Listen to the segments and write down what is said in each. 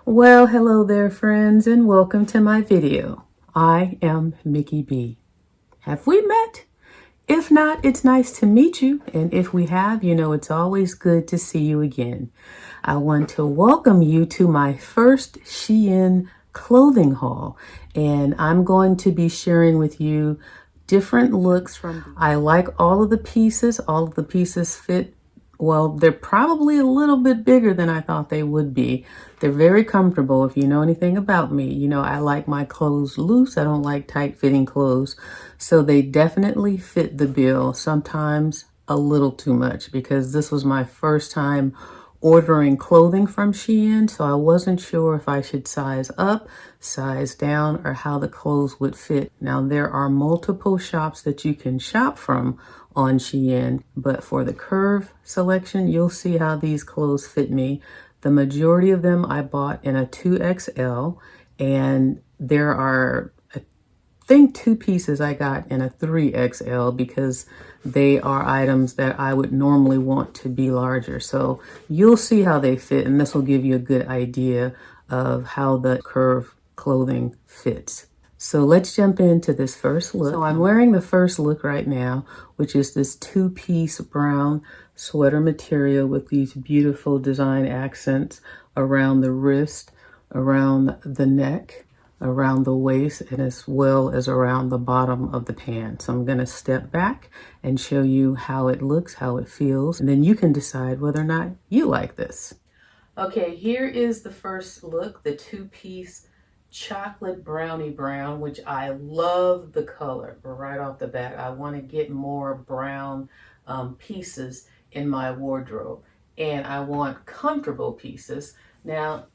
Well, hello there, friends, and welcome to my video. I am Mickey B. Have we met? If not, it's nice to meet you, and if we have, you know it's always good to see you again. I want to welcome you to my first SHEIN clothing haul, and I'm going to be sharing with you different looks from. I like all of the pieces. All of the pieces fit. Well, they're probably a little bit bigger than I thought they would be. They're very comfortable. If you know anything about me, you know I like my clothes loose. I don't like tight fitting clothes. So they definitely fit the bill, sometimes a little too much, because this was my first time ordering clothing from SHEIN, so I wasn't sure if I should size up, size down, or how the clothes would fit. Now, there are multiple shops that you can shop from on SHEIN, but for the curve selection, you'll see how these clothes fit me. The majority of them I bought in a 2XL, and there are think two pieces I got in a 3XL because they are items that I would normally want to be larger. So you'll see how they fit, and this will give you a good idea of how the curve clothing fits. So let's jump into this first look. So I'm wearing the first look right now, which is this two-piece brown sweater material with these beautiful design accents around the wrist, around the neck, around the waist, and as well as around the bottom of the pants. I'm going to step back and show you how it looks, how it feels, and then you can decide whether or not you like this. Okay, here is the first look, the two-piece chocolate brownie brown, which I love the color. But right off the bat, I want to get more brown pieces in my wardrobe, and I want comfortable pieces. Now,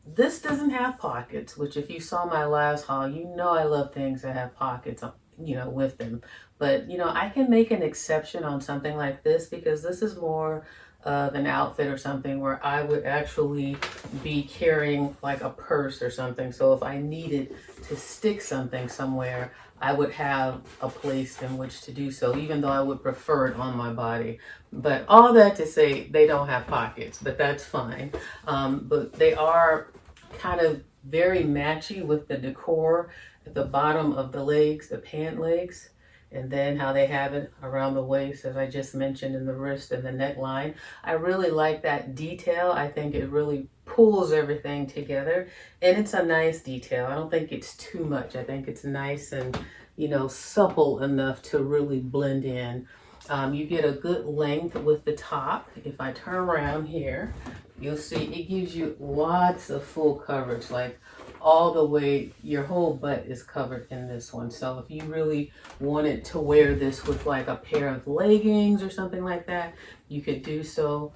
this doesn't have pockets, which if you saw my last haul, you know I love things that have pockets, you know, with them. But, you know, I can make an exception on something like this because this is more of an outfit or something where I would actually be carrying like a purse or something. So if I needed to stick something somewhere, I would have a place in which to do so, even though I would prefer it on my body. But all that to say, they don't have pockets, but that's fine. But they are kind of very matchy with the decor at the bottom of the legs, the pant legs, and then how they have it around the waist, as I just mentioned, in the wrist and the neckline. I really like that detail. I think it really pulls everything together, and it's a nice detail. I don't think it's too much. I think it's nice and, you know, supple enough to really blend in. You get a good length with the top. If I turn around here, you'll see it gives you lots of full coverage, like all the way, your whole butt is covered in this one. So if you really wanted to wear this with like a pair of leggings or something like that, you could do so,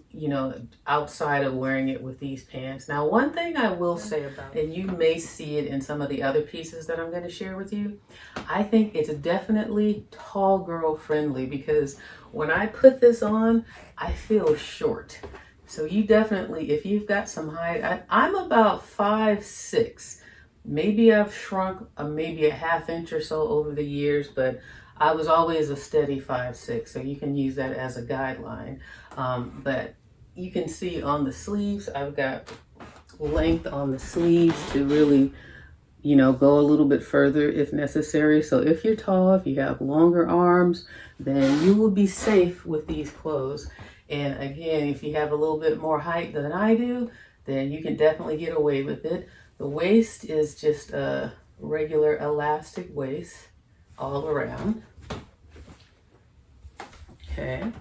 you know, outside of wearing it with these pants. Now, one thing I will say about it, and you may see it in some of the other pieces that I'm going to share with you, I think it's definitely tall girl friendly because when I put this on, I feel short. So you definitely, if you've got some height, I'm about 5'6". Maybe I've shrunk maybe a half inch or so over the years, but I was always a steady 5'6", so you can use that as a guideline. But you can see on the sleeves, I've got length on the sleeves to really, you know, go a little bit further if necessary. So if you're tall, if you have longer arms, then you will be safe with these clothes. And again, if you have a little bit more height than I do, then you can definitely get away with it. The waist is just a regular elastic waist all around. Okay.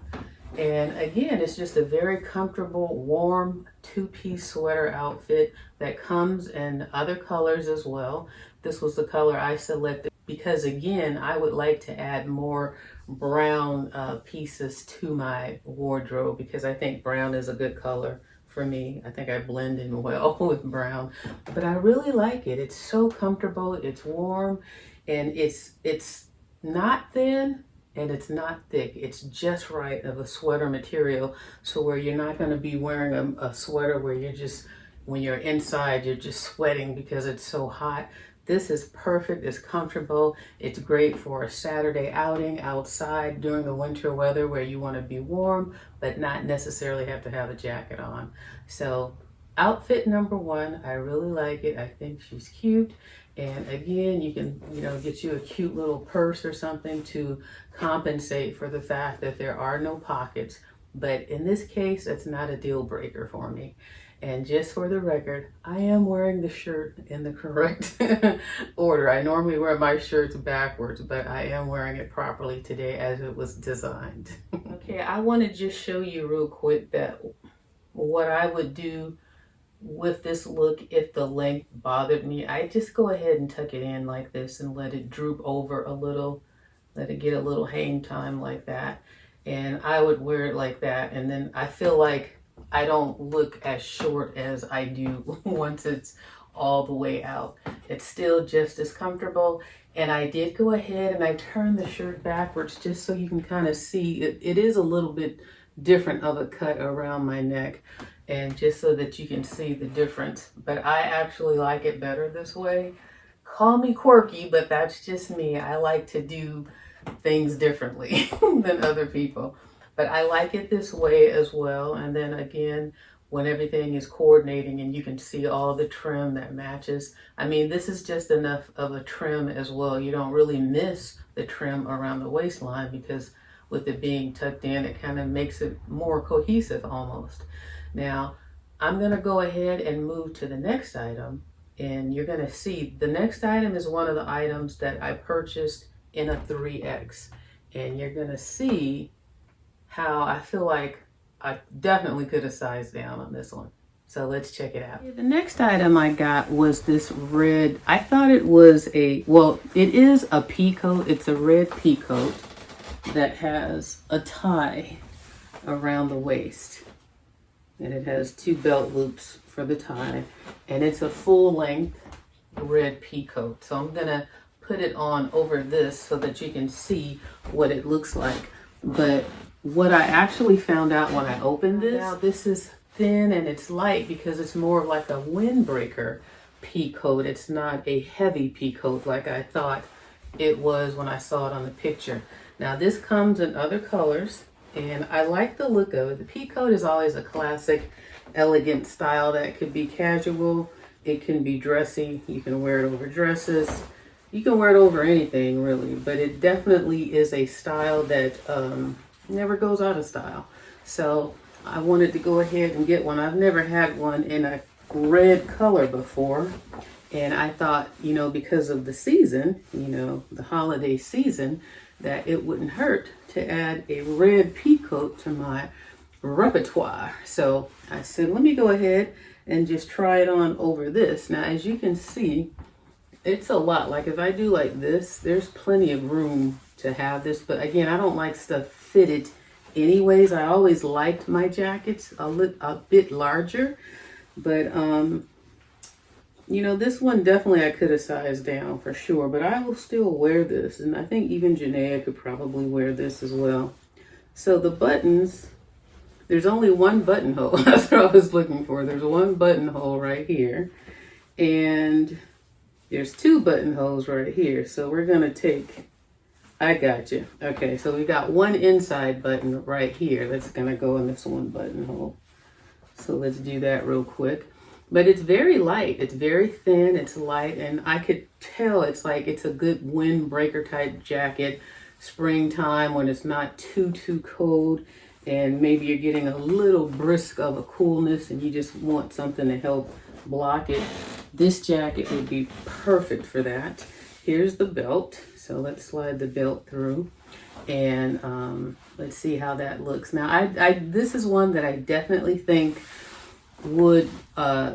And again, it's just a very comfortable, warm two-piece sweater outfit that comes in other colors as well. This was the color I selected because, again, I would like to add more brown pieces to my wardrobe because I think brown is a good color for me. I think I blend in well with brown, but I really like it. It's so comfortable, it's warm, and it's not thin and it's not thick. It's just right of a sweater material, so where you're not going to be wearing a sweater where you're just, when you're inside, you're just sweating because it's so hot. This is perfect. It's comfortable. It's great for a Saturday outing outside during the winter weather where you want to be warm, but not necessarily have to have a jacket on. So outfit number one. I really like it. I think she's cute. And again, you can, get you a cute little purse or something to compensate for the fact that there are no pockets. But in this case, it's not a deal breaker for me. And just for the record, I am wearing the shirt in the correct order. I normally wear my shirts backwards, but I am wearing it properly today as it was designed. Okay, I want to just show you real quick that what I would do with this look if the length bothered me. I just go ahead and tuck it in like this and let it droop over a little, let it get a little hang time like that. And I would wear it like that, and then I feel like I don't look as short as I do once it's all the way out. It's still just as comfortable. And I did go ahead and I turned the shirt backwards just so you can kind of see it is a little bit different of a cut around my neck, and just so that you can see the difference. But I actually like it better this way. Call me quirky, but that's just me. I like to do things differently than other people. But I like it this way as well. And then again, when everything is coordinating and you can see all the trim that matches. I mean, this is just enough of a trim as well. You don't really miss the trim around the waistline because with it being tucked in, it kind of makes it more cohesive almost. Now, I'm going to go ahead and move to the next item, and you're going to see the next item is one of the items that I purchased in a 3X, and you're going to see how I feel like I definitely could have sized down on this one. So let's check it out. The next item I got was this red. I thought it was it is a pea coat. It's a red pea coat that has a tie around the waist. And it has 2 belt loops for the tie. And it's a full length red pea coat. So I'm gonna put it on over this so that you can see what it looks like. But what I actually found out when I opened this, now this is thin and it's light because it's more of like a windbreaker pea coat. It's not a heavy pea coat like I thought it was when I saw it on the picture. Now this comes in other colors, and I like the look of it. The pea coat is always a classic, elegant style that could be casual. It can be dressy. You can wear it over dresses. You can wear it over anything really, but it definitely is a style that never goes out of style. So I wanted to go ahead and get one. I've never had one in a red color before. And I thought, because of the season, the holiday season, that it wouldn't hurt to add a red pea coat to my repertoire. So I said, let me go ahead and just try it on over this. Now, as you can see, it's a lot. Like if I do like this, there's plenty of room to have this. But again, I don't like stuff fitted anyways. I always liked my jackets a bit larger. But, this one definitely I could have sized down for sure, but I will still wear this. And I think even Janaea could probably wear this as well. So the buttons, there's only one buttonhole. That's what I was looking for. There's one buttonhole right here. And there's 2 buttonholes right here. So we're going to take, I got you. Okay, so we got one inside button right here. That's going to go in this one buttonhole. So let's do that real quick. But it's very light. It's very thin. It's light. And I could tell it's a good windbreaker type jacket. Springtime when it's not too cold. And maybe you're getting a little brisk of a coolness and you just want something to help block it. This jacket would be perfect for that. Here's the belt. So let's slide the belt through. And let's see how that looks. Now, this is one that I definitely think would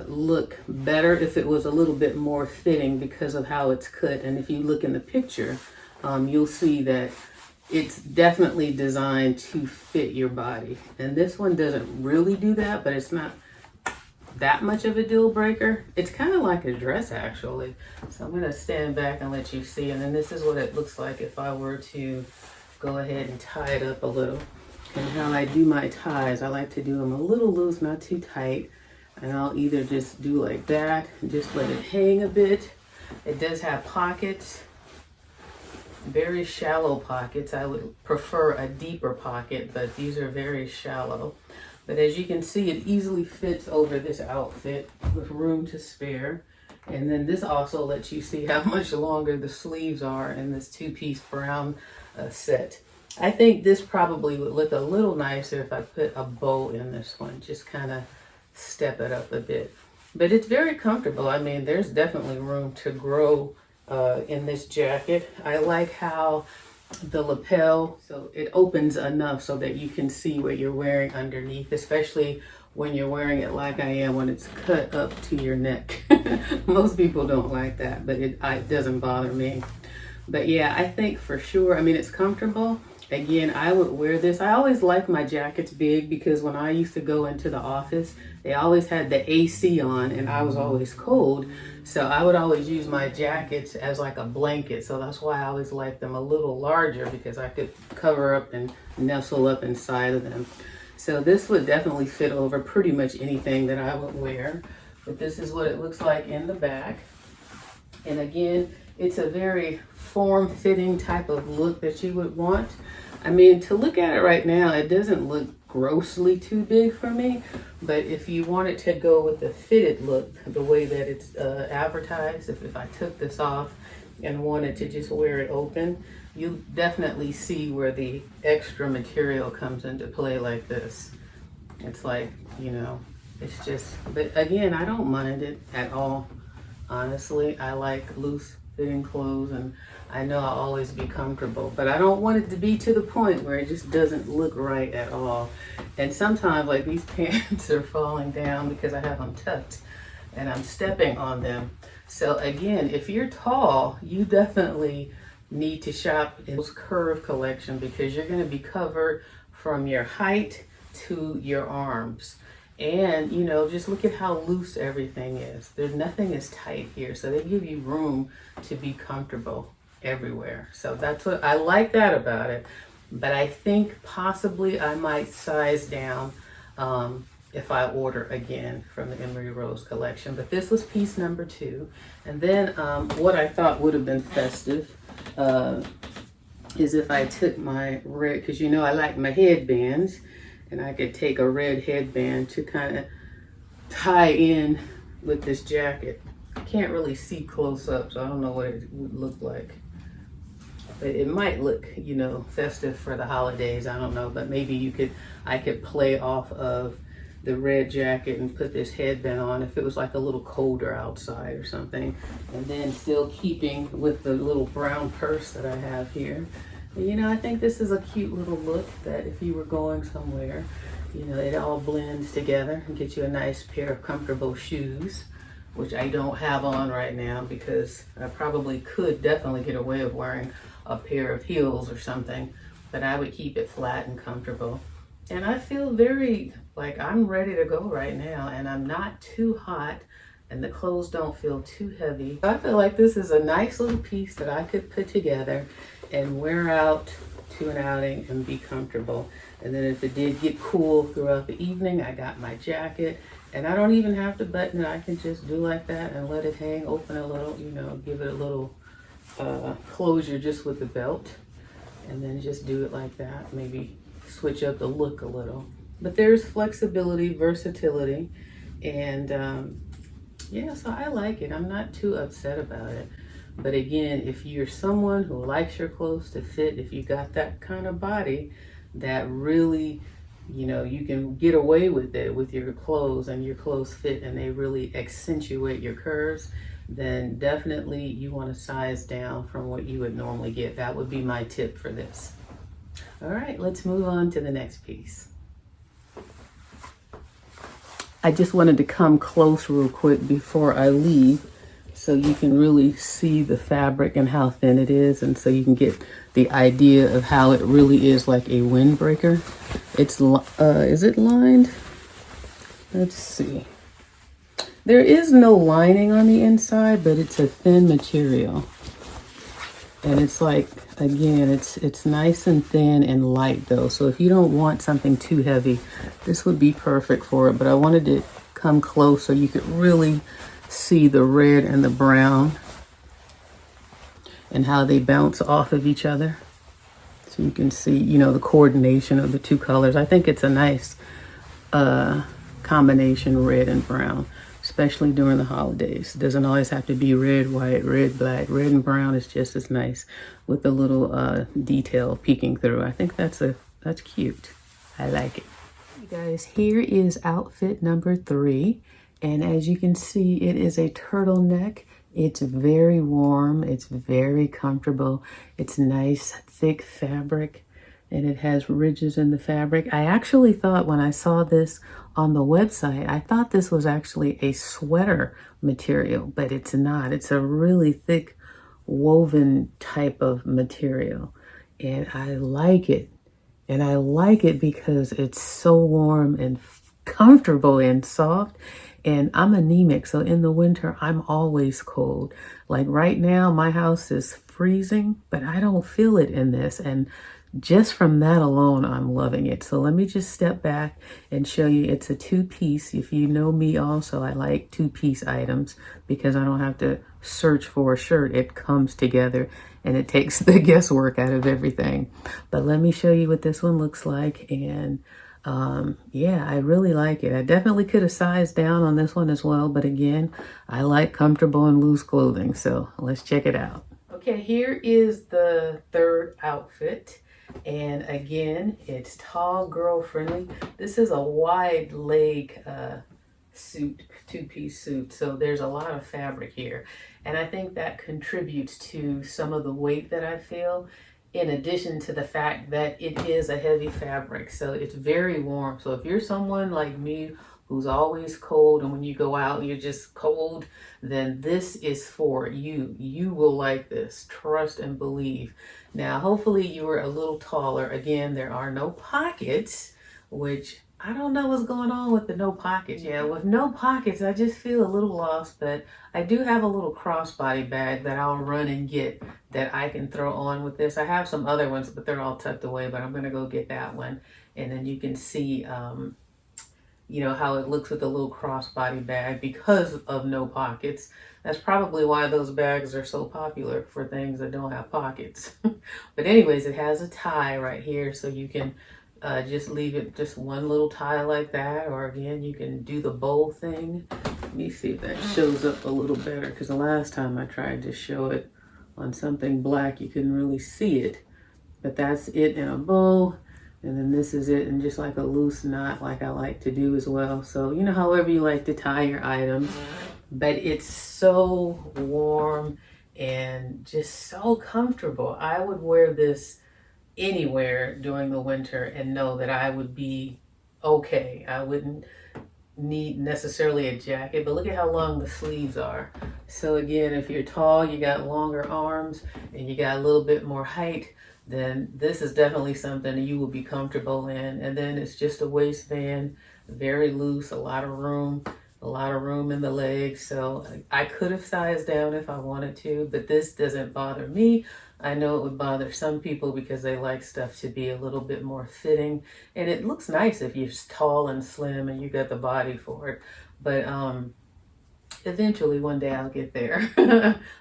look better if it was a little bit more fitting because of how it's cut. And if you look in the picture, you'll see that it's definitely designed to fit your body. And this one doesn't really do that, but it's not that much of a deal breaker. It's kind of like a dress actually. So I'm going to stand back and let you see. And then this is what it looks like if I were to go ahead and tie it up a little. And how I do my ties, I like to do them a little loose, not too tight. And I'll either just do like that and just let it hang a bit. It does have pockets, very shallow pockets. I would prefer a deeper pocket, but these are very shallow. But as you can see, it easily fits over this outfit with room to spare. And then this also lets you see how much longer the sleeves are in this two-piece brown set. I think this probably would look a little nicer if I put a bow in this one, just kind of step it up a bit. But it's very comfortable. I mean, there's definitely room to grow in this jacket. I like how the lapel, so it opens enough so that you can see what you're wearing underneath, especially when you're wearing it like I am, when it's cut up to your neck. Most people don't like that, but it doesn't bother me. But yeah, I think for sure, I mean, it's comfortable. Again, I would wear this. I always like my jackets big because when I used to go into the office, they always had the AC on and I was always cold. So I would always use my jackets as like a blanket. So that's why I always like them a little larger, because I could cover up and nestle up inside of them. So this would definitely fit over pretty much anything that I would wear. But this is what it looks like in the back. And again, it's a very form-fitting type of look that you would want. I mean, to look at it right now, it doesn't look grossly too big for me, but if you wanted to go with the fitted look, the way that it's advertised, if I took this off and wanted to just wear it open, you definitely see where the extra material comes into play like this. It's like, you know, it's just, but again, I don't mind it at all. Honestly, I like loose fitting clothes, and I know I'll always be comfortable, but I don't want it to be to the point where it just doesn't look right at all. And sometimes, like, these pants are falling down because I have them tucked and I'm stepping on them. So again, if you're tall, you definitely need to shop in this curve collection, because you're going to be covered from your height to your arms. And, you know, just look at how loose everything is. There's nothing is tight here. So they give you room to be comfortable everywhere. So that's what I like that about it. But I think possibly I might size down if I order again from the Emery Rose collection. But this was piece number 2. And then what I thought would have been festive is if I took my red, because you know I like my headbands, and I could take a red headband to kind of tie in with this jacket. I can't really see close up, so I don't know what it would look like. But it might look, you know, festive for the holidays. I don't know, but maybe I could play off of the red jacket and put this headband on if it was like a little colder outside or something. And then still keeping with the little brown purse that I have here. You know, I think this is a cute little look that if you were going somewhere, you know, it all blends together and get you a nice pair of comfortable shoes, which I don't have on right now because I probably could definitely get away with wearing a pair of heels or something, but I would keep it flat and comfortable. And I feel very, like, I'm ready to go right now, and I'm not too hot, and the clothes don't feel too heavy. I feel like this is a nice little piece that I could put together and wear out to an outing and be comfortable. And then if it did get cool throughout the evening, I got my jacket, and I don't even have to button it. I can just do like that and let it hang open a little, you know, give it a little closure just with the belt, and then just do it like that. Maybe switch up the look a little. But there's flexibility, versatility, and yeah, so I like it. I'm not too upset about it. But again, if you're someone who likes your clothes to fit, if you got that kind of body that really, you know, you can get away with it with your clothes, and your clothes fit and they really accentuate your curves, then definitely you want to size down from what you would normally get. That would be my tip for this. All right, let's move on to the next piece. I just wanted to come close real quick before I leave, so you can really see the fabric and how thin it is, and so you can get the idea of how it really is like a windbreaker. It's is it lined? Let's see. There is no lining on the inside, but it's a thin material, and it's like, again, it's nice and thin and light though. So if you don't want something too heavy, this would be perfect for it. But I wanted to come close so you could really see the red and the brown and how they bounce off of each other. So you can see, you know, the coordination of the two colors. I think it's a nice combination red and brown, especially during the holidays. It doesn't always have to be red, white, red, black. Red and brown is just as nice with a little detail peeking through. I think that's cute. I like it. You guys, here is outfit number 3. And as you can see, it is a turtleneck. It's very warm. It's very comfortable. It's nice, thick fabric. And it has ridges in the fabric. I actually thought when I saw this on the website, I thought this was actually a sweater material, but it's not. It's a really thick woven type of material. And I like it. And I like it because it's so warm and comfortable and soft. And I'm anemic, so in the winter, I'm always cold. Like right now, my house is freezing, but I don't feel it in this. And just from that alone, I'm loving it. So let me just step back and show you it's a 2-piece. If you know me also, I like 2-piece items because I don't have to search for a shirt. It comes together and it takes the guesswork out of everything. But let me show you what this one looks like. And yeah, I really like it. I definitely could have sized down on this one as well. But again, I like comfortable and loose clothing. So let's check it out. Okay, here is the 3rd outfit. And again, it's tall girl friendly. This is a wide leg suit, 2-piece suit. So there's a lot of fabric here. And I think that contributes to some of the weight that I feel, in addition to the fact that it is a heavy fabric. So it's very warm. So if you're someone like me who's always cold, and when you go out you're just cold, then this is for you. You will like this, trust and believe. Now, hopefully you are a little taller. Again, there are no pockets, which I don't know what's going on with the no pockets. Yeah, with no pockets, I just feel a little lost, but I do have a little crossbody bag that I'll run and get that I can throw on with this. I have some other ones, but they're all tucked away, but I'm gonna go get that one. And then you can see, you know, how it looks with the little crossbody bag because of no pockets. That's probably why those bags are so popular, for things that don't have pockets. But anyways, it has a tie right here, so you can just leave it just one little tie like that, or again, you can do the bow thing. Let me see if that shows up a little better, because the last time I tried to show it on something black, you couldn't really see it. But that's it in a bow. And then this is it in just like a loose knot, like I like to do as well. So, you know, however you like to tie your items. But it's so warm and just so comfortable. I would wear this anywhere during the winter and know that I would be okay. I wouldn't need necessarily a jacket, but look at how long the sleeves are. So again, if you're tall, you got longer arms, and you got a little bit more height, then this is definitely something you will be comfortable in. And then it's just a waistband, very loose, a lot of room in the legs. So I could have sized down if I wanted to, but this doesn't bother me. I know it would bother some people because they like stuff to be a little bit more fitting, and it looks nice if you're tall and slim and you got the body for it. But eventually one day I'll get there.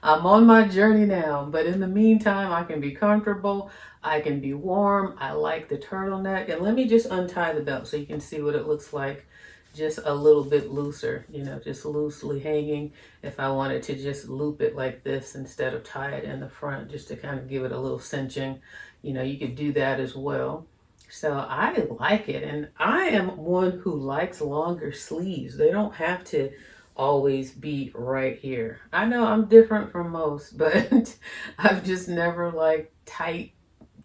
I'm on my journey now, but in the meantime, I can be comfortable, I can be warm. I like the turtleneck. And let me just untie the belt so you can see what it looks like, just a little bit looser, you know, just loosely hanging. If I wanted to just loop it like this instead of tie it in the front, just to kind of give it a little cinching, you know, you could do that as well. So I like it, and I am one who likes longer sleeves. They don't have to always be right here. I know I'm different from most, but I've just never liked tight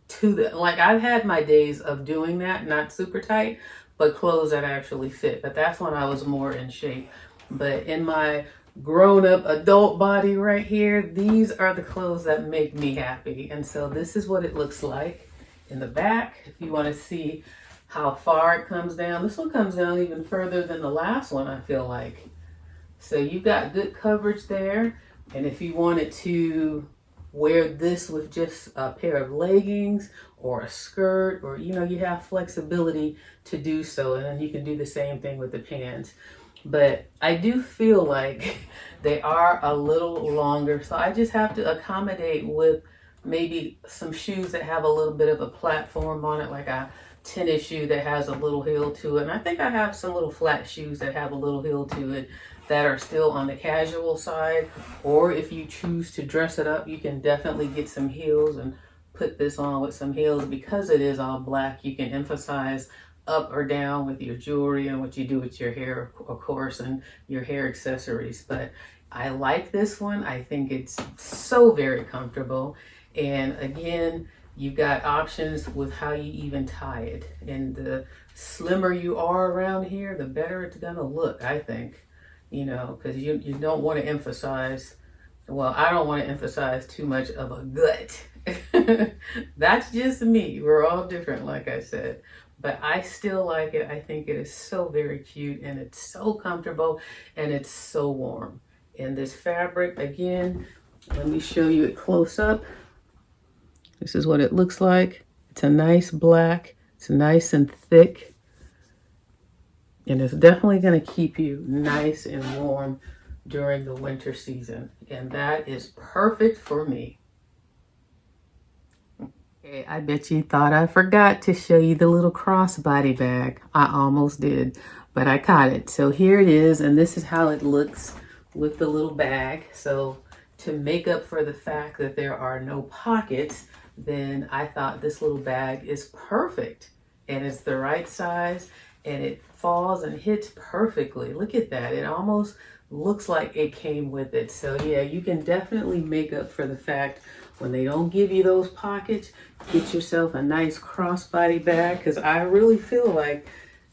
to the, like, I've had my days of doing that, not super tight, but clothes that actually fit. But that's when I was more in shape. But in my grown-up adult body right here, these are the clothes that make me happy. And so this is what it looks like in the back. If you want to see how far it comes down, this one comes down even further than the last one, I feel like. So you've got good coverage there. And if you wanted to wear this with just a pair of leggings or a skirt, or, you know, you have flexibility to do so. And then you can do the same thing with the pants. But I do feel like they are a little longer. So I just have to accommodate with maybe some shoes that have a little bit of a platform on it, like a tennis shoe that has a little heel to it. And I think I have some little flat shoes that have a little heel to it that are still on the casual side. Or if you choose to dress it up, you can definitely get some heels and put this on with some heels. Because it is all black, you can emphasize up or down with your jewelry and what you do with your hair, of course, and your hair accessories. But I like this one. I think it's so very comfortable. And again, you've got options with how you even tie it. And the slimmer you are around here, the better it's gonna look, I think. You know, because you don't want to emphasize, well, I don't want to emphasize too much of a gut. That's just me. We're all different, like I said. But I still like it. I think it is so very cute, and it's so comfortable, and it's so warm. And this fabric, again, let me show you it close up. This is what it looks like. It's a nice black. It's nice and thick. And it's definitely going to keep you nice and warm during the winter season. And that is perfect for me. Okay, I bet you thought I forgot to show you the little crossbody bag. I almost did, but I caught it. So here it is, and this is how it looks with the little bag. So to make up for the fact that there are no pockets, then I thought this little bag is perfect. And it's the right size, and it falls and hits perfectly. Look at that. It almost looks like it came with it. So yeah, you can definitely make up for the fact when they don't give you those pockets. Get yourself a nice crossbody bag, because I really feel like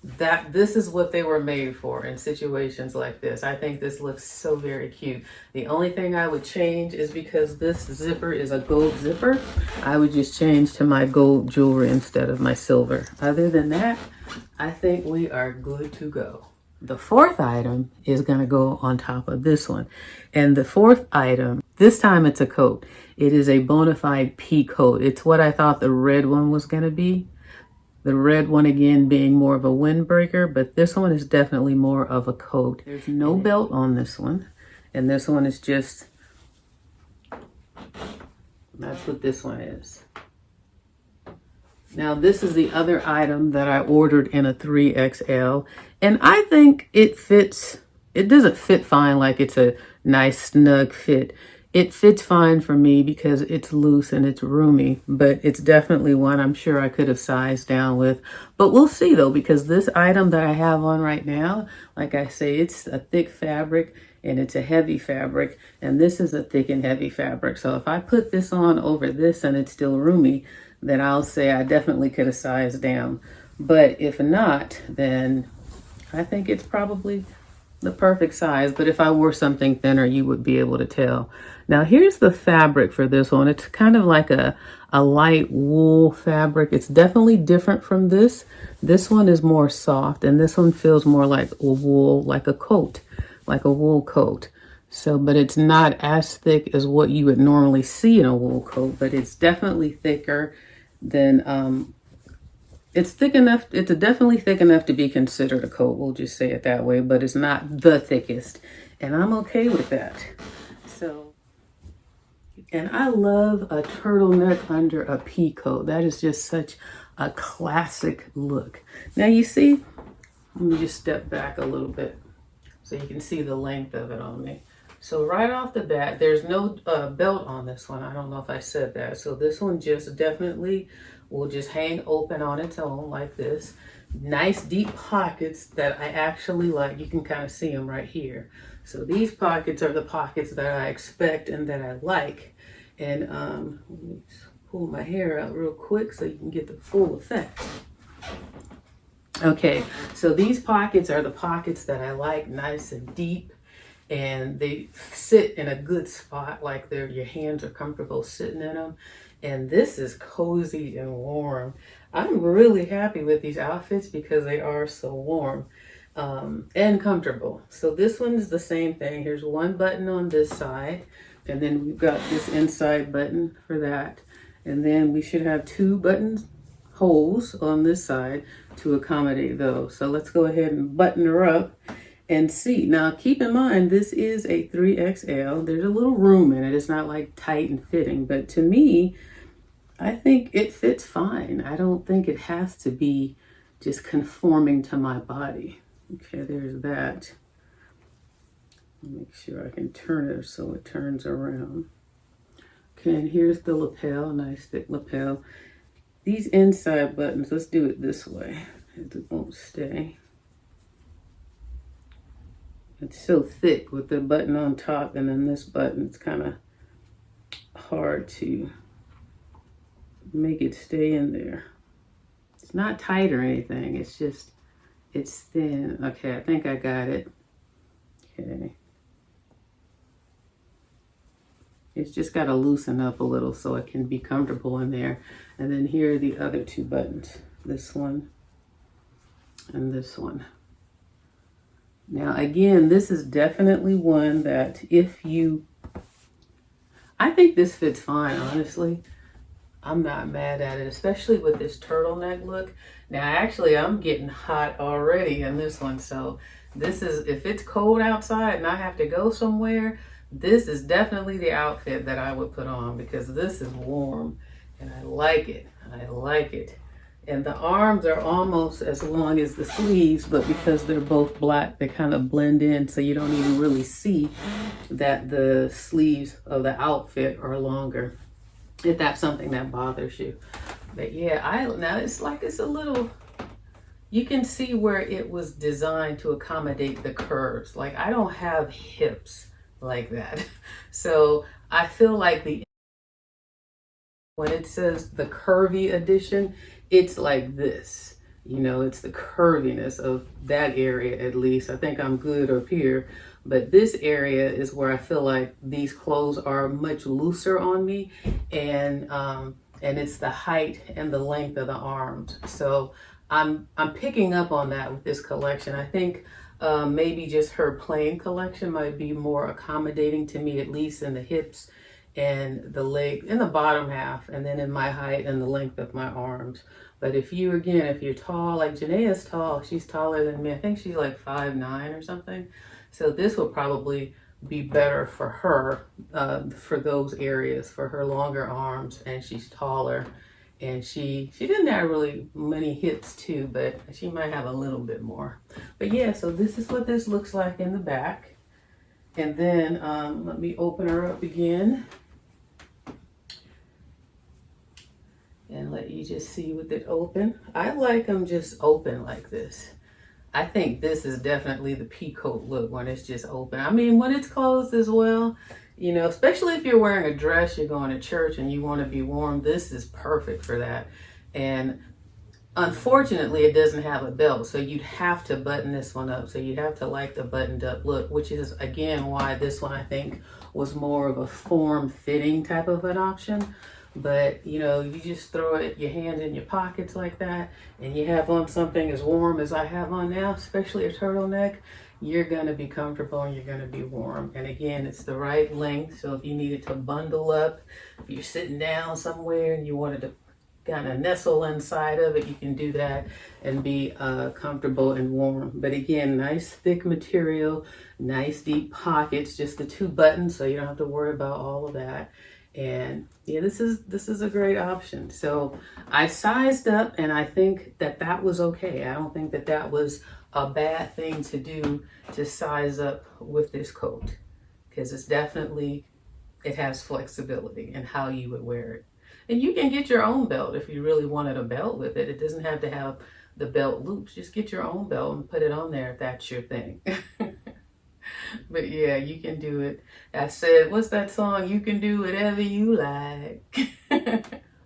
that this is what they were made for in situations like this. I think this looks so very cute. The only thing I would change is because this zipper is a gold zipper, I would just change to my gold jewelry instead of my silver. Other than that, I think we are good to go. The fourth item is going to go on top of this one. And the fourth item, this time it's a coat. It is a bona fide pea coat. It's what I thought the red one was going to be. The red one, again, being more of a windbreaker, but this one is definitely more of a coat. There's no belt on this one. And this one is just, that's what this one is. Now, this is the other item that I ordered in a 3XL. And I think it fits, it doesn't fit fine like it's a nice snug fit. It fits fine for me because it's loose and it's roomy, but it's definitely one I'm sure I could have sized down with. But we'll see though, because this item that I have on right now, like I say, it's a thick fabric and it's a heavy fabric, and this is a thick and heavy fabric. So if I put this on over this and it's still roomy, then I'll say I definitely could have sized down. But if not, then I think it's probably the perfect size. But if I wore something thinner, you would be able to tell. Now here's the fabric for this one. It's kind of like a light wool fabric. It's definitely different from this. This one is more soft, and this one feels more like a wool, like a coat, like a wool coat. So, but it's not as thick as what you would normally see in a wool coat, but it's definitely thicker than, it's thick enough, it's definitely thick enough to be considered a coat, we'll just say it that way, but it's not the thickest, and I'm okay with that. So, and I love a turtleneck under a pea coat. That is just such a classic look. Now you see, let me just step back a little bit so you can see the length of it on me. So right off the bat, there's no belt on this one. I don't know if I said that. So this one just definitely will just hang open on its own like this. Nice deep pockets that I actually like. You can kind of see them right here. So these pockets are the pockets that I expect and that I like. And let me pull my hair out real quick so you can get the full effect. Okay, so these pockets are the pockets that I like, nice and deep. And they sit in a good spot, like your hands are comfortable sitting in them. And this is cozy and warm. I'm really happy with these outfits because they are so warm and comfortable. So this one is the same thing. Here's one button on this side, and then we've got this inside button for that. And then we should have two button holes on this side to accommodate those. So let's go ahead and button her up and see. Now keep in mind, this is a 3XL. There's a little room in it. It's not like tight and fitting, but to me, I think it fits fine. I don't think it has to be just conforming to my body. Okay, there's that. Make sure I can turn it so it turns around. Okay, and here's the lapel, nice thick lapel. These inside buttons, let's do it this way. It won't stay. It's so thick with the button on top and then this button, it's kind of hard to make it stay in there. It's not tight or anything, it's just, it's thin. Okay, I think I got it. Okay. It's just got to loosen up a little so it can be comfortable in there. And then here are the other two buttons, this one and this one. Now again, this is definitely one that I think this fits fine, honestly. I'm not mad at it, especially with this turtleneck look. Now actually I'm getting hot already in this one, so this is, if it's cold outside and I have to go somewhere, this is definitely the outfit that I would put on because this is warm and I like it. I like it. And the arms are almost as long as the sleeves, but because they're both black, they kind of blend in so you don't even really see that the sleeves of the outfit are longer, if that's something that bothers you. But yeah, now it's like it's a little, you can see where it was designed to accommodate the curves. Like I don't have hips like that. So I feel like when it says the curvy edition, it's like this, you know, it's the curviness of that area. At least I think I'm good up here, but this area is where I feel like these clothes are much looser on me, and it's the height and the length of the arms. So I'm picking up on that with this collection. I think maybe just her plain collection might be more accommodating to me, at least in the hips and the leg, in the bottom half, and then in my height and the length of my arms. But if you're tall, like Janae's tall, she's taller than me. I think she's like 5'9" or something. So this will probably be better for her, for those areas, for her longer arms, and she's taller. And she didn't have really many hips too, but she might have a little bit more. But yeah, so this is what this looks like in the back. And then let me open her up again and let you just see with it open. I like them just open like this. I think this is definitely the peacoat look when it's just open. I mean, when it's closed as well, you know, especially if you're wearing a dress, you're going to church and you want to be warm, this is perfect for that. And unfortunately, it doesn't have a belt, so you'd have to button this one up. So you'd have to like the buttoned up look, which is again why this one I think was more of a form-fitting type of an option. But you know, you just throw it, your hands in your pockets like that, and you have on something as warm as I have on now, especially a turtleneck, you're gonna be comfortable and you're gonna be warm. And again, it's the right length, so if you needed to bundle up, if you're sitting down somewhere and you wanted to kind of nestle inside of it, you can do that and be comfortable and warm. But again, nice thick material, nice deep pockets, just the two buttons, so you don't have to worry about all of that. And yeah, this is a great option. So I sized up, and I think that was okay. I don't think that was a bad thing to do, to size up with this coat, because it's definitely, it has flexibility in how you would wear it. And you can get your own belt if you really wanted a belt with it. It doesn't have to have the belt loops. Just get your own belt and put it on there if that's your thing. But yeah, you can do it. I said, what's that song? You can do whatever you like.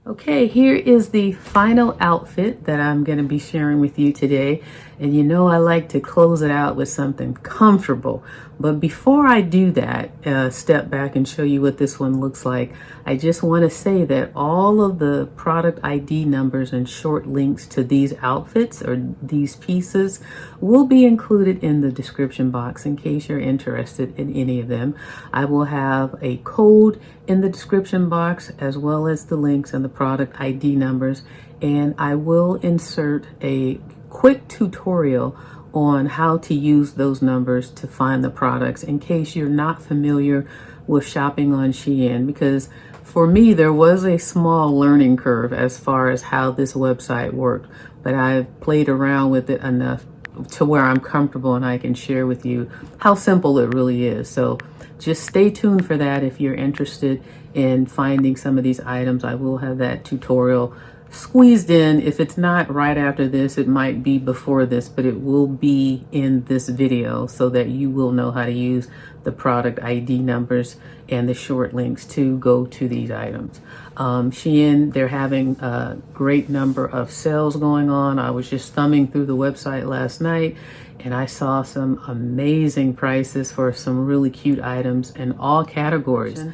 Okay, here is the final outfit that I'm going to be sharing with you today. And you know I like to close it out with something comfortable. But before I do that, step back and show you what this one looks like, I just want to say that all of the product ID numbers and short links to these outfits or these pieces will be included in the description box in case you're interested in any of them. I will have a code in the description box as well as the links and the product ID numbers, and I will insert a quick tutorial on how to use those numbers to find the products in case you're not familiar with shopping on Shein, because for me there was a small learning curve as far as how this website worked, but I've played around with it enough to where I'm comfortable and I can share with you how simple it really is. So just stay tuned for that if you're interested in finding some of these items. I will have that tutorial squeezed in. If it's not right after this, it might be before this, but it will be in this video so that you will know how to use the product ID numbers and the short links to go to these items. Shein, they're having a great number of sales going on. I was just thumbing through the website last night and I saw some amazing prices for some really cute items in all categories.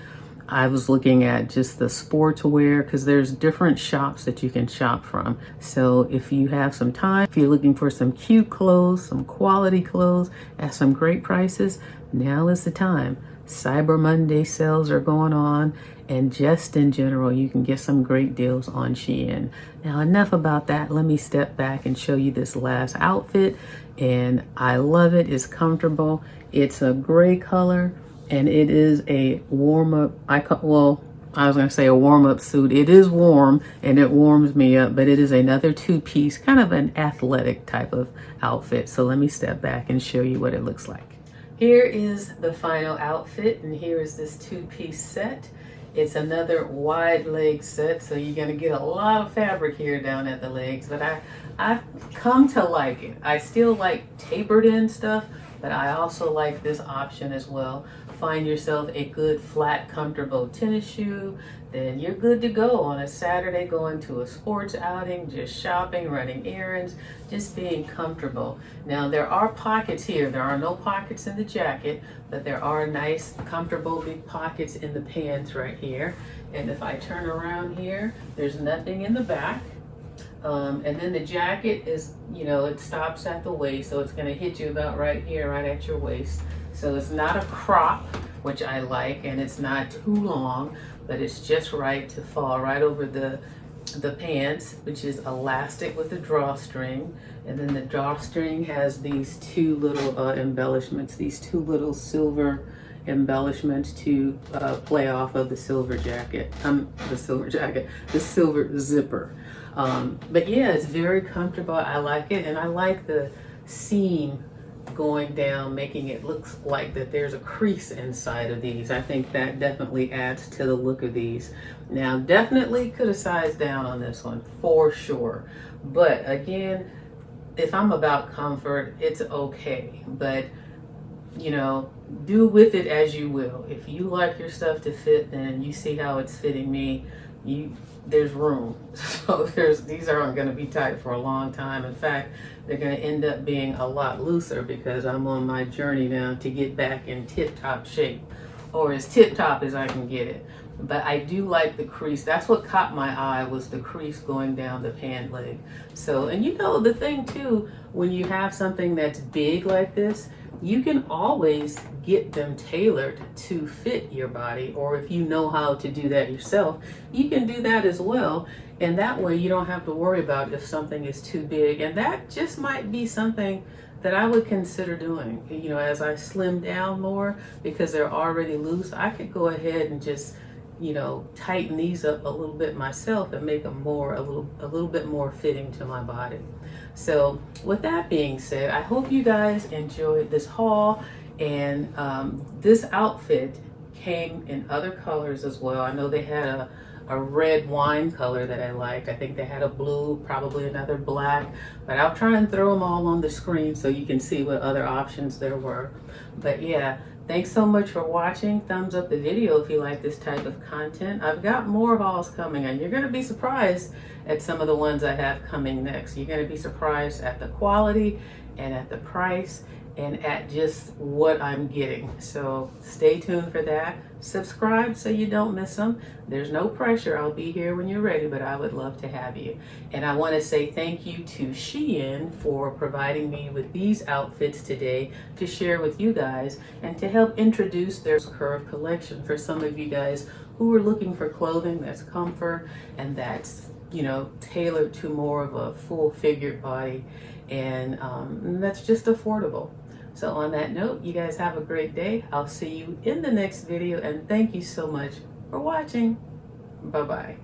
I was looking at just the sportswear because there's different shops that you can shop from. So if you have some time, if you're looking for some cute clothes, some quality clothes at some great prices, now is the time. Cyber Monday sales are going on, and just in general, you can get some great deals on Shein. Now, enough about that. Let me step back and show you this last outfit, and I love it. It's comfortable. It's a gray color, and it is a warm-up. I was going to say a warm-up suit. It is warm, and it warms me up, but it is another two-piece, kind of an athletic type of outfit. So let me step back and show you what it looks like. Here is the final outfit, and here is this two-piece set. It's another wide leg set, so you're going to get a lot of fabric here down at the legs, but I've come to like it. I still like tapered in stuff, but I also like this option as well. Find yourself a good, flat, comfortable tennis shoe, then you're good to go on a Saturday going to a sports outing, just shopping, running errands, just being comfortable. Now, there are pockets here. There are no pockets in the jacket, but there are nice, comfortable, big pockets in the pants right here. And if I turn around here, there's nothing in the back. And then the jacket is, it stops at the waist, so it's going to hit you about right here, right at your waist. So it's not a crop, which I like, and it's not too long, but it's just right to fall right over the pants, which is elastic with a drawstring. And then the drawstring has these two little embellishments, these two little silver embellishments to play off of the silver jacket, the silver zipper. But yeah, it's very comfortable. I like it, and I like the seam going down, making it look like that there's a crease inside of these. I think that definitely adds to the look of these. Now, definitely could have sized down on this one for sure. But again, if I'm about comfort, it's okay. But do with it as you will. If you like your stuff to fit, then you see how it's fitting me. There's room. So these aren't going to be tight for a long time. In fact, they're going to end up being a lot looser because I'm on my journey now to get back in tip-top shape, or as tip-top as I can get it. But I do like the crease. That's what caught my eye, was the crease going down the pant leg. So, and the thing too, when you have something that's big like this, you can always get them tailored to fit your body, or if you know how to do that yourself, you can do that as well. And that way you don't have to worry about if something is too big. And that just might be something that I would consider doing. As I slim down more, because they're already loose, I could go ahead and just tighten these up a little bit myself and make them a little bit more fitting to my body. So with that being said, I hope you guys enjoyed this haul, and this outfit came in other colors as well. I know they had a red wine color that I liked. I think they had a blue, probably another black, but I'll try and throw them all on the screen so you can see what other options there were. But yeah, thanks so much for watching. Thumbs up the video if you like this type of content. I've got more hauls coming, and you're going to be surprised at some of the ones I have coming next. You're going to be surprised at the quality and at the price and at just what I'm getting. So stay tuned for that. Subscribe so you don't miss them. There's no pressure. I'll be here when you're ready, but I would love to have you. And I want to say thank you to Shein for providing me with these outfits today to share with you guys and to help introduce their curve collection for some of you guys who are looking for clothing that's comfort and that's tailored to more of a full figured body. and that's just affordable. So on that note, you guys have a great day. I'll see you in the next video, and thank you so much for watching. Bye-bye.